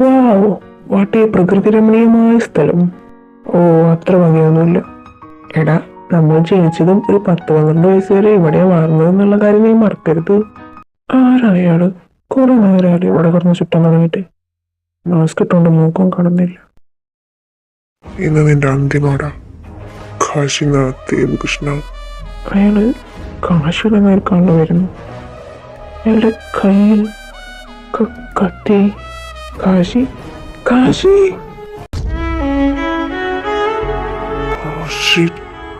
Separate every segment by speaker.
Speaker 1: വാവ്, what പ്രകൃതി രമണീയമായ സ്ഥലം. ഓ, അത്ര ഭംഗിയൊന്നുമില്ല. എടാ, നമ്മൾ ജനിച്ചതും ഒരു 10-12 വയസ്സ് വരെ ഇവിടെ വളർന്നതെന്നുള്ള കാര്യം നീ മറക്കരുത്. ആരായാള് കുറെ നേരം ഇവിടെ കിടന്ന് ചുറ്റാൻ തുടങ്ങിയിട്ട് മാസ്ക് ഇട്ടുകൊണ്ട് മൂക്കും കാണുന്നില്ല.
Speaker 2: ഇന്ന് നിന്റെ അന്തിമോടാ കാശിനാഥ് ദേവകൃഷ്ണ.
Speaker 1: അയാള് കാശിയുടെ നേർ കണ്ണു വരുന്നു. അയാളുടെ കയ്യിൽ കത്തി. കാശി, കാശി.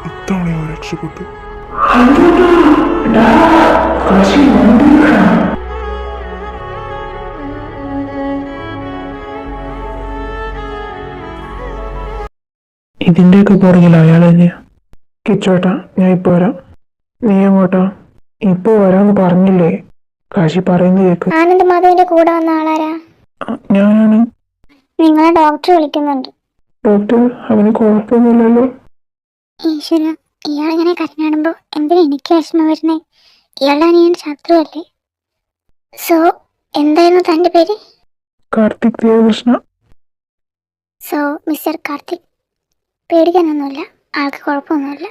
Speaker 2: ഇത്തവണ രക്ഷപ്പെട്ടു.
Speaker 1: ഇതിന്റെയൊക്കെ പുറകിൽ അയാൾ തന്നെയാ. കിച്ചോട്ടാ, ഞാൻ ഇപ്പൊ വരാം. നീ എങ്ങോട്ടാ? ഇപ്പൊ വരാന്ന് പറഞ്ഞില്ലേ? കാശി പറയുന്നത് കേക്ക്.
Speaker 3: ആനന്ദ് മാധവിന്റെ കൂടെ വന്ന ആളാരാ?
Speaker 1: ഞാനാണ്.
Speaker 3: നിങ്ങളെ ഡോക്ടർ വിളിക്കുന്നുണ്ട്.
Speaker 1: ഡോക്ടർ, അവന് കുഴപ്പമൊന്നുമില്ലല്ലോ?
Speaker 3: ഈശ്വര, ഇയാളിങ്ങനെ കരഞ്ഞാടുമ്പോ എന്തിനാ എനിക്ക് വിഷമം വരുന്നേ? ഇയാളുടെ അനിയൻ ശത്രു അല്ലേ? സോ എന്തായിരുന്നു തന്റെ പേര്?
Speaker 1: കാർത്തിക് ദേവകൃഷ്ണ.
Speaker 3: സോ മിസ്റ്റർ കാർത്തിക്, പേടിക്കാനൊന്നുമില്ല. ആൾക്ക് കുഴപ്പമൊന്നുമില്ല.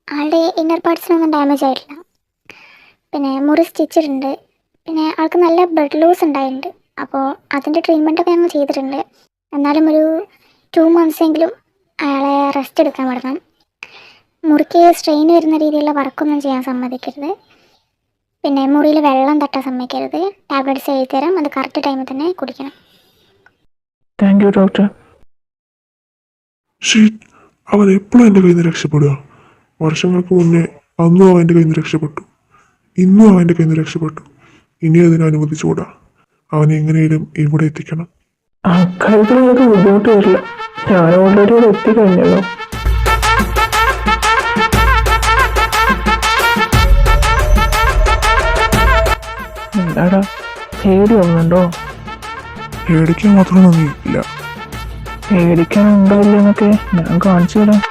Speaker 3: ആളുടെ ഇന്നർ പാർട്സിനൊന്നും ഡാമേജ് ആയിട്ടില്ല. പിന്നെ മുറി സ്റ്റിച്ചിട്ടുണ്ട്. പിന്നെ ആൾക്ക് നല്ല ബ്ലഡ് ലൂസ് ഉണ്ടായിട്ടുണ്ട്. അപ്പോൾ അതിൻ്റെ ട്രീറ്റ്മെൻറ്റൊക്കെ ഞങ്ങൾ ചെയ്തിട്ടുണ്ട്. എന്നാലും ഒരു 2 months എങ്കിലും അയാളെ റെസ്റ്റ് എടുക്കാൻ പറ്റണം. മുറിക്ക് സ്ട്രെയിൻ വരുന്ന രീതിയിലുള്ള വർക്കൊന്നും ചെയ്യാൻ സമ്മതിക്കരുത്. പിന്നെ മുറിയിൽ വെള്ളം തട്ടാൻ സമ്മതിക്കരുത്. ടാബ്ലറ്റ്സ് എഴുതി തരാം, അത് കറക്റ്റ് ടൈമിൽ തന്നെ കുടിക്കണം.
Speaker 1: Thank you doctor.
Speaker 2: അവൻ എപ്പോഴും എൻ്റെ കയ്യിൽ നിന്ന് രക്ഷപ്പെടുക. വർഷങ്ങൾക്ക് മുന്നേ അന്നും അവൻ്റെ കയ്യിൽ നിന്ന് രക്ഷപ്പെട്ടു, ഇന്നും അവൻ്റെ കയ്യിൽ നിന്ന് രക്ഷപ്പെട്ടു. ഇനി അതിനെ അനുവദിച്ചുകൂടാ. അവനെ എങ്ങനെയും ഇവിടെ എത്തിക്കണം.
Speaker 1: അക്കാര്യത്തിൽ നിങ്ങൾക്ക് ബുദ്ധിമുട്ട് വരില്ല. ഞാൻ ഓൾറെഡി ഇവിടെ എത്തിക്കഴിഞ്ഞല്ലോ. എന്താടാ, പേടി ഒന്നുണ്ടോ?
Speaker 2: പേടിക്കാൻ മാത്രമൊന്നും ഇല്ല.
Speaker 1: പേടിക്കാൻ ഉണ്ടോ ഇല്ലെന്നൊക്കെ ഞാൻ കാണിച്ചു തരാം.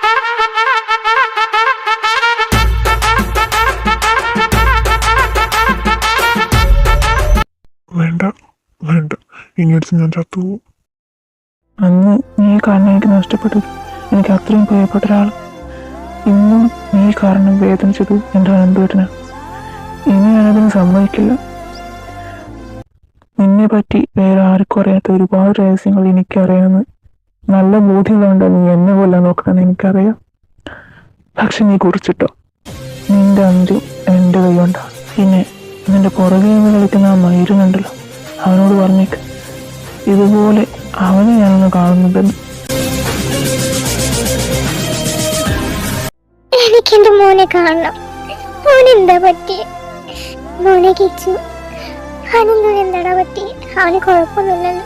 Speaker 2: വേണ്ട വേണ്ട, ഇങ്ങോട്ട് ഞാൻ ചത്തു.
Speaker 1: അന്ന് നീ കാരണം എനിക്ക് നഷ്ടപ്പെട്ടു. എനിക്ക് അത്രയും പ്രിയപ്പെട്ട ഒരാൾ. ഇന്നും നീ കാരണം വേദനിച്ചത് എൻ്റെ അനന്തപുരന. ഇനി ഞാനതിന് സമ്മതിക്കില്ല. നിന്നെ പറ്റി വേറെ ആർക്കും അറിയാത്ത ഒരുപാട് രഹസ്യങ്ങൾ എനിക്കറിയാമെന്ന് നല്ല ബോധ്യമുണ്ട്. നീ എന്നെ കൊല്ലാൻ നോക്കണമെന്ന് എനിക്കറിയാം. പക്ഷെ നീ കുറിച്ചിട്ടോ, നിന്റെ അന്ത്യം എൻ്റെ കൈകൊണ്ടാണ്. പിന്നെ നിന്റെ പുറകെ നിന്ന് കളിക്കുന്ന ആ മയിരുന്നുണ്ടല്ലോ, അവനോട് പറഞ്ഞേക്ക് ഇതുപോലെ അവനെ ഞാനൊന്ന് കാണുന്നുണ്ടെന്ന്.
Speaker 3: എനിക്കെന്റെ മോനെ കാണണം. മോനെന്താ പറ്റി? മോനെ കിച്ചു, അവനെന്താ എന്താടാ പറ്റി? അവന് കുഴപ്പമൊന്നുമില്ലല്ലോ.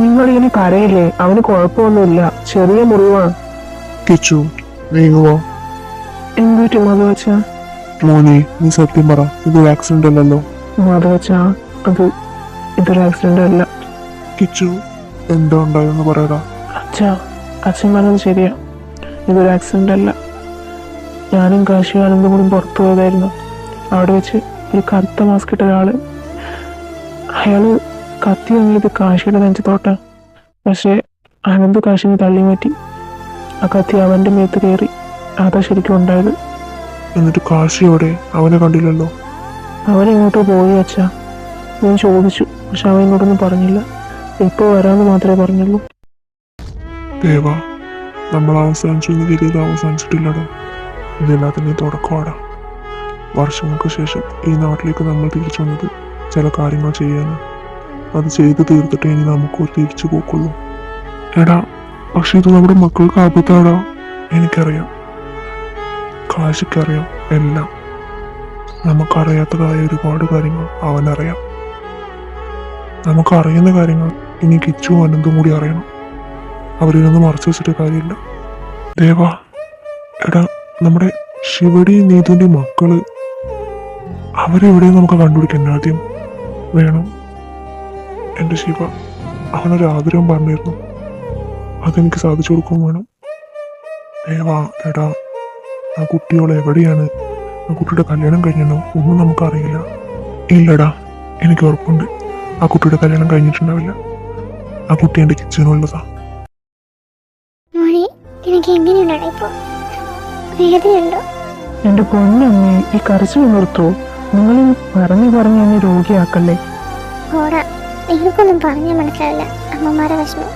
Speaker 1: നിങ്ങളിങ്ങനെ കരയില്ലേ? അവന് കുഴപ്പമൊന്നുമില്ല, ചെറിയ മുറിവാണ്.
Speaker 2: കിച്ചു, നീങ്ങുവോ?
Speaker 1: എന്തുപറ്റി മാധവച്ച?
Speaker 2: മോനെ, നീ സത്യം പറ, ഇതൊരു ആക്സിഡന്റ് അല്ലല്ലോ?
Speaker 1: മാധവച്ച, ഇതൊരു ആക്സിഡന്റ് അല്ല.
Speaker 2: കിച്ചു, എന്താ ഉണ്ടായെന്ന് പറയടാ.
Speaker 1: അച്ഛൻ പറഞ്ഞത് ശരിയാ, ഇതൊരു ആക്സിഡന്റ് അല്ല. ഞാനും കാശി ആനന്ദും കൂടി പുറത്തു പോയതായിരുന്നു. അവിടെ വെച്ച് ഒരു കറുത്ത മാസ്ക് ഇട്ട ഒരാള്, അയാള് കത്തി വാങ്ങിയത് കാശിയുടെ നെഞ്ചത്തോട്ടാ. പക്ഷെ ആനന്ദ് കാശിനെ തള്ളി മാറ്റി. ആ കത്തി അവന്റെ മേത്ത് കയറി. അതാ ശരിക്കും ഉണ്ടായത്.
Speaker 2: എന്നിട്ട് കാശി എവിടെ? അവനെ കണ്ടില്ലല്ലോ.
Speaker 1: അവൻ എങ്ങോട്ടോ പോയി അച്ഛാ. ഞാൻ ചോദിച്ചു, പക്ഷെ അവൻ ഇങ്ങോട്ടൊന്നും പറഞ്ഞില്ല. ഇപ്പൊ വരാന്ന് മാത്രമേ പറഞ്ഞുള്ളൂ.
Speaker 2: ദേവാ, നമ്മൾ അവസാനിച്ചു കരുതി അവസാനിച്ചിട്ടില്ലടാ. ഇതെല്ലാത്തിൻ്റെ തുടക്കമാടാ. വർഷങ്ങൾക്ക് ശേഷം ഈ നാട്ടിലേക്ക് നമ്മൾ തിരിച്ചു വന്നത് ചില കാര്യങ്ങൾ ചെയ്യാനും അത് ചെയ്ത് തീർത്തിട്ടേ ഇനി നമുക്കൊരു തിരിച്ചു പോക്കുള്ളൂ. എടാ, പക്ഷെ ഇത് നമ്മുടെ മക്കൾക്ക് ആപത്താടാ. എനിക്കറിയാം, കാശിക്കറിയാം എല്ലാം. നമുക്കറിയാത്തതായ ഒരുപാട് കാര്യങ്ങൾ അവനറിയാം. നമുക്കറിയുന്ന കാര്യങ്ങൾ ഇനി കിച്ചുവും അനന്തും കൂടി അറിയണം. അവരിലൊന്നും മറച്ചു വെച്ചിട്ട് കാര്യമില്ല. ദേവാ, എടാ, നമ്മുടെ ശിവയുടെയും നീതുവിൻ്റെയും മക്കള്, അവരെവിടെയും നമുക്ക് കണ്ടുപിടിക്കാൻ ആദ്യം വേണം. എൻ്റെ ശിവ, അവനൊരു ആഗ്രഹം പറഞ്ഞിരുന്നു, അതെനിക്ക് സാധിച്ചു കൊടുക്കുകയും വേണം. ദേവാ, എടാ, ആ കുട്ടിയോൾ എവിടെയാണ്? ആ കുട്ടിയുടെ കല്യാണം കഴിഞ്ഞോ? ഒന്നും നമുക്കറിയില്ല. ഇല്ലടാ, എനിക്ക് ഉറപ്പുണ്ട്, ആ കുട്ടിയുടെ കല്യാണം കഴിഞ്ഞിട്ടുണ്ടാവില്ല. ആ കുട്ടി എൻ്റെ കിച്ചനുള്ളതാ.
Speaker 3: മോനെ നിനക്ക് എങ്ങനെയുണ്ടാണ് ഇപ്പോൾ? വേദനയുണ്ടോ?
Speaker 1: എൻ്റെ പൊന്നമ്മേ, ഈ കരച്ചിൽ നിർത്തൂ. നിങ്ങൾ പറഞ്ഞു പറഞ്ഞ് എന്നെ രോഗിയാക്കല്ലേ.
Speaker 3: ഓടാ, നിനക്കൊന്നും പറഞ്ഞാൽ മനസ്സിലാവില്ല അമ്മമാരെ വിഷമം.